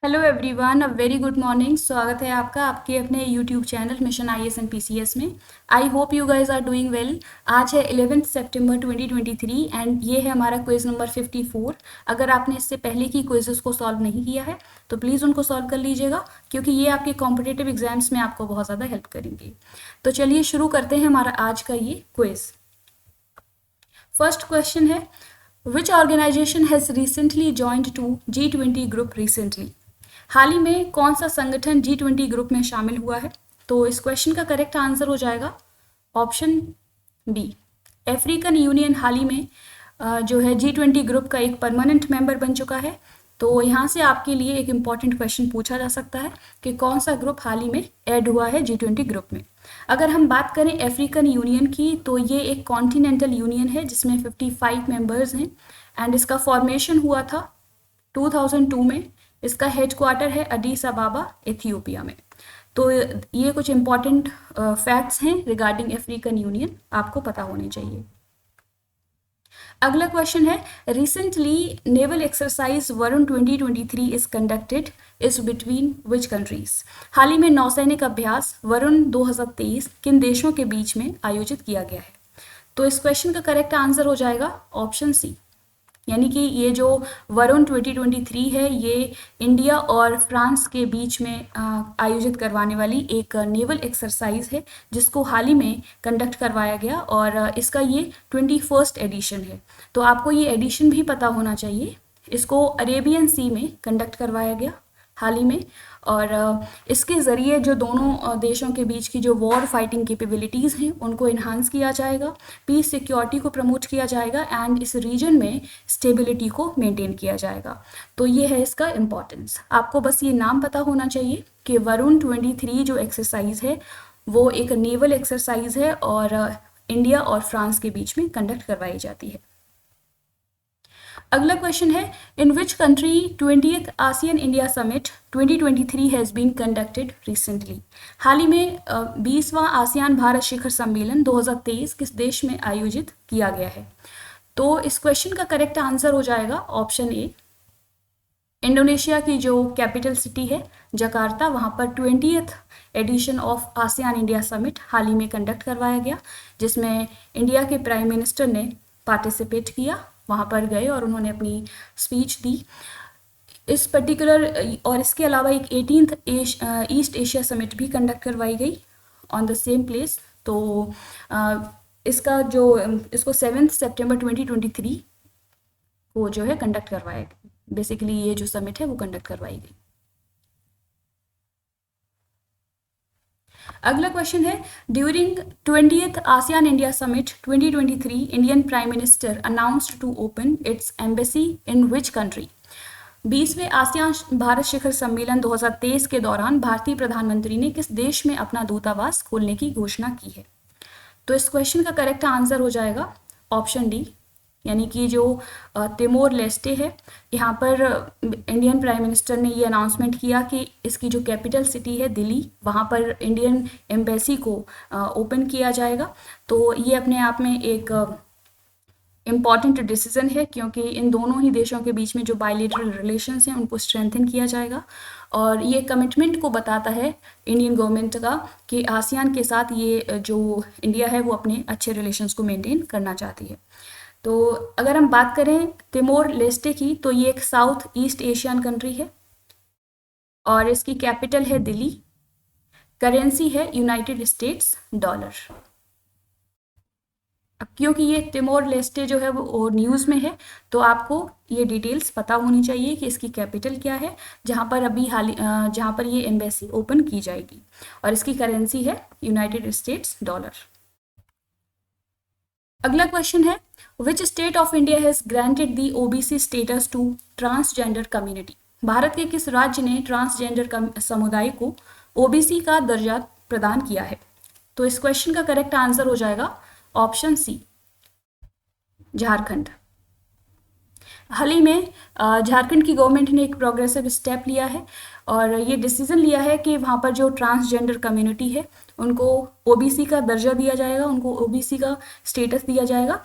Hello everyone, a very good morning. स्वागत है आपका आपके अपने YouTube channel mission IAS and PCS में। I hope you guys are doing well. आज है 11 सितंबर 2023 एंड ये है हमारा क्विज नंबर 54। अगर आपने इससे पहले की क्विजेस को सॉल्व नहीं किया है तो प्लीज़ उनको सॉल्व कर लीजिएगा, क्योंकि ये आपके कॉम्पिटेटिव एग्जाम्स में आपको बहुत ज़्यादा हेल्प करेंगे। तो चलिए शुरू करते हैं हमारा आज का ये क्विज। फर्स्ट क्वेश्चन है, which organisation has recently joined to G20 group recently. हाल ही में कौन सा संगठन G20 ग्रुप में शामिल हुआ है? तो इस क्वेश्चन का करेक्ट आंसर हो जाएगा ऑप्शन बी, अफ्रीकन यूनियन हाल ही में जो है G20 ग्रुप का एक परमानेंट मेंबर बन चुका है। तो यहाँ से आपके लिए एक इम्पॉर्टेंट क्वेश्चन पूछा जा सकता है कि कौन सा ग्रुप हाल ही में ऐड हुआ है G20 ग्रुप में। अगर हम बात करें अफ्रीकन यूनियन की, तो ये एक कॉन्टिनेंटल यूनियन है जिसमें 55 मेंबर्स हैं एंड इसका फॉर्मेशन हुआ था 2002 में। इसका हेडक्वार्टर है अडीस अबाबा, इथियोपिया में। तो ये कुछ इंपॉर्टेंट फैक्ट्स हैं रिगार्डिंग अफ्रीकन यूनियन, आपको पता होने चाहिए। अगला क्वेश्चन है, recently naval exercise Varun 2023 is conducted is between which countries. हाल ही में नौसैनिक अभ्यास वरुण 2023 किन देशों के बीच में आयोजित किया गया है? तो इस क्वेश्चन का करेक्ट आंसर हो जाएगा ऑप्शन सी, यानी कि ये जो वरुण 2023 है ये इंडिया और फ्रांस के बीच में आयोजित करवाने वाली एक नेवल एक्सरसाइज है जिसको हाल ही में कंडक्ट करवाया गया और इसका ये 21st एडिशन है। तो आपको ये एडिशन भी पता होना चाहिए। इसको अरेबियन सी में कंडक्ट करवाया गया हाल ही में, और इसके ज़रिए जो दोनों देशों के बीच की जो वॉर फाइटिंग कैपेबिलिटीज़ हैं उनको इन्हांस किया जाएगा, पीस सिक्योरिटी को प्रमोट किया जाएगा एंड इस रीजन में स्टेबिलिटी को मेंटेन किया जाएगा। तो ये है इसका इम्पॉर्टेंस। आपको बस ये नाम पता होना चाहिए कि वरुण 23 जो एक्सरसाइज है वो एक नेवल एक्सरसाइज है और इंडिया और फ्रांस के बीच में कंडक्ट करवाई जाती है। अगला क्वेश्चन है, in which country 20th ASEAN India summit 2023 has been conducted recently. हाल ही में 20वां आसियान भारत शिखर सम्मेलन 2023 किस देश में आयोजित किया गया है? तो इस क्वेश्चन का करेक्ट आंसर हो जाएगा ऑप्शन ए, इंडोनेशिया की जो कैपिटल सिटी है जकार्ता, वहाँ पर 20th edition of ASEAN India summit हाल ही में कंडक्ट करवाया गया, जिसमें इंडिया के प्राइम मिनिस्टर ने पार्टिसिपेट किया, वहाँ पर गए और उन्होंने अपनी स्पीच दी। इस पर्टिकुलर और इसके अलावा एक 18th ईस्ट एशिया समिट भी कंडक्ट करवाई गई ऑन द सेम प्लेस। तो इसका जो इसको 7 सितंबर 2023 को जो है कंडक्ट करवाया गया। बेसिकली ये जो समिट है वो कंडक्ट करवाई गई। अगला क्वेश्चन है, during 20th ASEAN India summit 2023 Indian prime minister announced to open its embassy in which country. 20वें आसियान भारत शिखर सम्मेलन 2023 के दौरान भारतीय प्रधानमंत्री ने किस देश में अपना दूतावास खोलने की घोषणा की है? तो इस क्वेश्चन का करेक्ट आंसर हो जाएगा ऑप्शन डी, यानी कि जो तिमोर लेस्टे है, यहाँ पर इंडियन प्राइम मिनिस्टर ने ये अनाउंसमेंट किया कि इसकी जो कैपिटल सिटी है दिल्ली, वहाँ पर इंडियन एम्बेसी को ओपन किया जाएगा। तो ये अपने आप में एक इम्पॉर्टेंट डिसीजन है, क्योंकि इन दोनों ही देशों के बीच में जो बायलैटरल रिलेशंस हैं उनको स्ट्रेंथन किया जाएगा और ये कमिटमेंट को बताता है इंडियन गवर्नमेंट का कि आसियान के साथ ये जो इंडिया है वो अपने अच्छे रिलेशंस को मेंटेन करना चाहती है। तो अगर हम बात करें तिमोर लेस्टे की, तो ये एक साउथ ईस्ट एशियन कंट्री है और इसकी कैपिटल है दिल्ली, करेंसी है यूनाइटेड स्टेट्स डॉलर। अब क्योंकि ये तिमोर लेस्टे जो है वो न्यूज़ में है, तो आपको ये डिटेल्स पता होनी चाहिए कि इसकी कैपिटल क्या है, जहाँ पर अभी जहाँ पर ये एम्बेसी ओपन की जाएगी, और इसकी करेंसी है यूनाइटेड स्टेट्स डॉलर। अगला क्वेश्चन है, which state of India has granted the OBC status to transgender community. Bharat के किस राज्य ने ट्रांसजेंडर समुदाय को ओबीसी का दर्जा प्रदान किया है? तो इस क्वेश्चन का करेक्ट आंसर हो जाएगा ऑप्शन सी, झारखंड। हाल ही में झारखंड की गवर्नमेंट ने एक प्रोग्रेसिव स्टेप लिया है और ये डिसीजन लिया है कि वहाँ पर जो ट्रांसजेंडर कम्युनिटी है उनको ओबीसी का दर्जा दिया जाएगा, उनको ओबीसी का स्टेटस दिया जाएगा।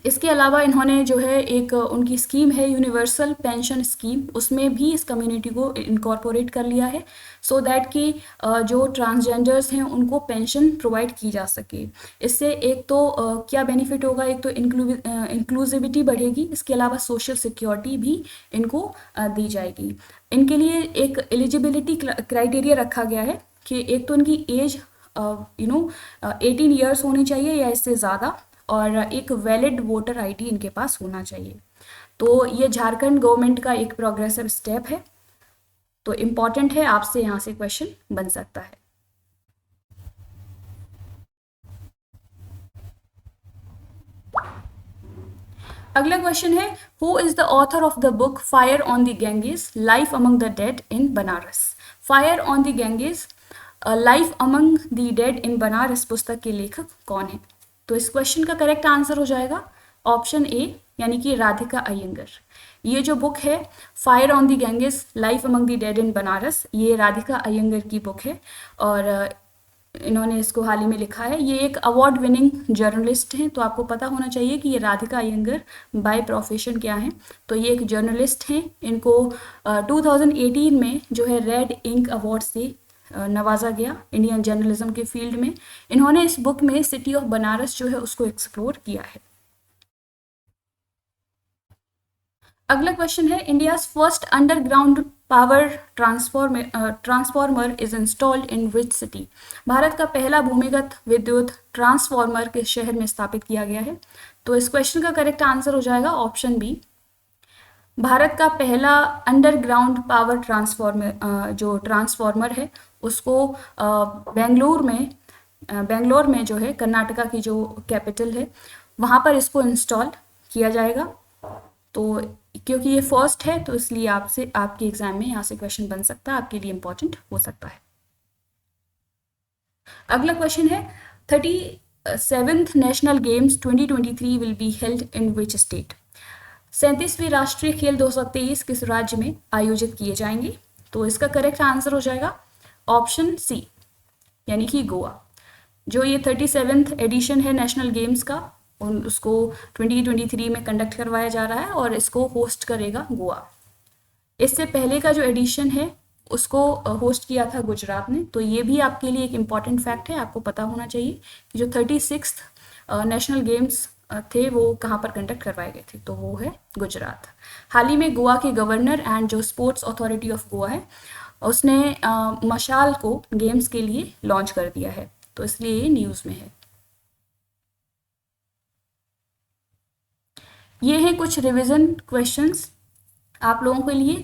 इसके अलावा इन्होंने जो है एक उनकी स्कीम है यूनिवर्सल पेंशन स्कीम, उसमें भी इस कम्युनिटी को इनकॉर्पोरेट कर लिया है सो दैट कि जो ट्रांसजेंडर्स हैं उनको पेंशन प्रोवाइड की जा सके। इससे एक तो क्या बेनिफिट होगा, एक तो इंक्लूसिविटी बढ़ेगी, इसके अलावा सोशल सिक्योरिटी भी इनको दी जाएगी। इनके लिए एक एलिजिबिलिटी क्राइटेरिया रखा गया है कि एक तो इनकी एज 18 ईयर्स होनी चाहिए या इससे ज़्यादा, और एक वैलिड वोटर आईडी इनके पास होना चाहिए। तो ये झारखंड गवर्नमेंट का एक प्रोग्रेसिव स्टेप है, तो इम्पॉर्टेंट है, आपसे यहाँ से क्वेश्चन बन सकता है। अगला क्वेश्चन है, who is the author of the book Fire on the Ganges Life Among the Dead in Banaras. Fire on the Ganges Life Among the Dead in Banaras पुस्तक के लेखक कौन है। तो इस क्वेश्चन का करेक्ट आंसर हो जाएगा ऑप्शन ए, यानी कि राधिका अयंगर। ये जो बुक है Fire on the Ganges Life Among the Dead in Banaras, ये राधिका अयंगर की बुक है और इन्होंने इसको हाल ही में लिखा है। ये एक अवार्ड विनिंग जर्नलिस्ट हैं, तो आपको पता होना चाहिए कि ये राधिका अयंगर बाय प्रोफेशन क्या है। तो ये एक जर्नलिस्ट हैं, इनको 2018 में जो है रेड इंक अवार्ड से नवाजा गया इंडियन जर्नलिज्म के फील्ड में। इन्होंने इस बुक में सिटी ऑफ बनारस जो है उसको एक्सप्लोर किया है। अगला क्वेश्चन है, India's first underground power transformer is installed in which city. Bharat का पहला भूमिगत विद्युत ट्रांसफॉर्मर किस शहर में स्थापित किया गया है। तो इस क्वेश्चन का करेक्ट आंसर हो जाएगा ऑप्शन बी। भारत का पहला अंडरग्राउंड पावर जो ट्रांसफॉर्मर है उसको बेंगलोर में जो है कर्नाटका की जो कैपिटल है वहाँ पर इसको इंस्टॉल किया जाएगा। तो क्योंकि ये फर्स्ट है तो इसलिए आपके एग्जाम में यहाँ से क्वेश्चन बन सकता है, आपके लिए इंपॉर्टेंट हो सकता है। अगला क्वेश्चन है, 37th national games 2023 will be held in which state. 37वीं राष्ट्रीय खेल 2023 किस राज्य में आयोजित किए जाएंगे। तो इसका करेक्ट आंसर हो जाएगा ऑप्शन सी, यानी कि गोवा। जो ये 37th एडिशन है नेशनल गेम्स का, उसको 2023 में कंडक्ट करवाया जा रहा है और इसको होस्ट करेगा गोवा। इससे पहले का जो एडिशन है उसको होस्ट किया था गुजरात ने। तो ये भी आपके लिए एक इम्पॉर्टेंट फैक्ट है, आपको पता होना चाहिए कि जो 36th नेशनल गेम्स थे वो कहाँ पर कंडक्ट करवाए गए थे, तो वो है गुजरात। हाल ही में गोवा के गवर्नर एंड जो स्पोर्ट्स अथॉरिटी ऑफ गोवा है उसने मशाल को गेम्स के लिए लॉन्च कर दिया है, तो इसलिए ये न्यूज़ में है। ये हैं कुछ रिवीजन क्वेश्चंस आप लोगों के लिए।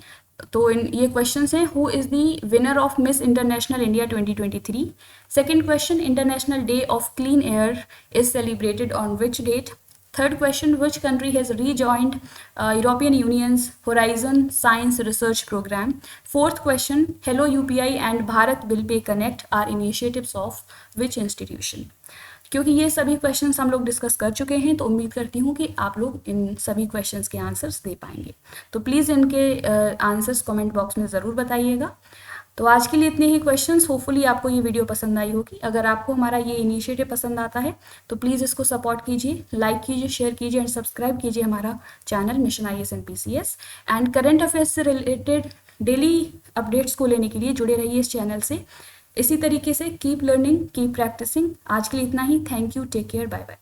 तो ये क्वेश्चंस हैं, who is the winner of Miss International India 2023। Second question, International Day of Clean Air is celebrated on which date. Third question, which country has rejoined European Union's Horizon science research programme. Fourth question, hello UPI and Bharat bill pay connect are initiatives of which institution. क्योंकि ये सभी questions हम लोग discuss कर चुके हैं तो उम्मीद करती हूँ कि आप लोग इन सभी क्वेश्चंस के आंसर्स दे पाएंगे। तो प्लीज़ इनके आंसर्स कमेंट बॉक्स में ज़रूर बताइएगा। तो आज के लिए इतने ही क्वेश्चंस। होपफुली आपको ये वीडियो पसंद आई होगी। अगर आपको हमारा ये इनिशिएटिव पसंद आता है तो प्लीज़ इसको सपोर्ट कीजिए, लाइक कीजिए, शेयर कीजिए एंड सब्सक्राइब कीजिए हमारा channel mission IAS and PCS। And current affairs से रिलेटेड डेली अपडेट्स को लेने के लिए जुड़े रहिए इस चैनल से। इसी तरीके से कीप लर्निंग, कीप प्रैक्टिसिंग। आज के लिए इतना ही। Thank you, take care, bye bye.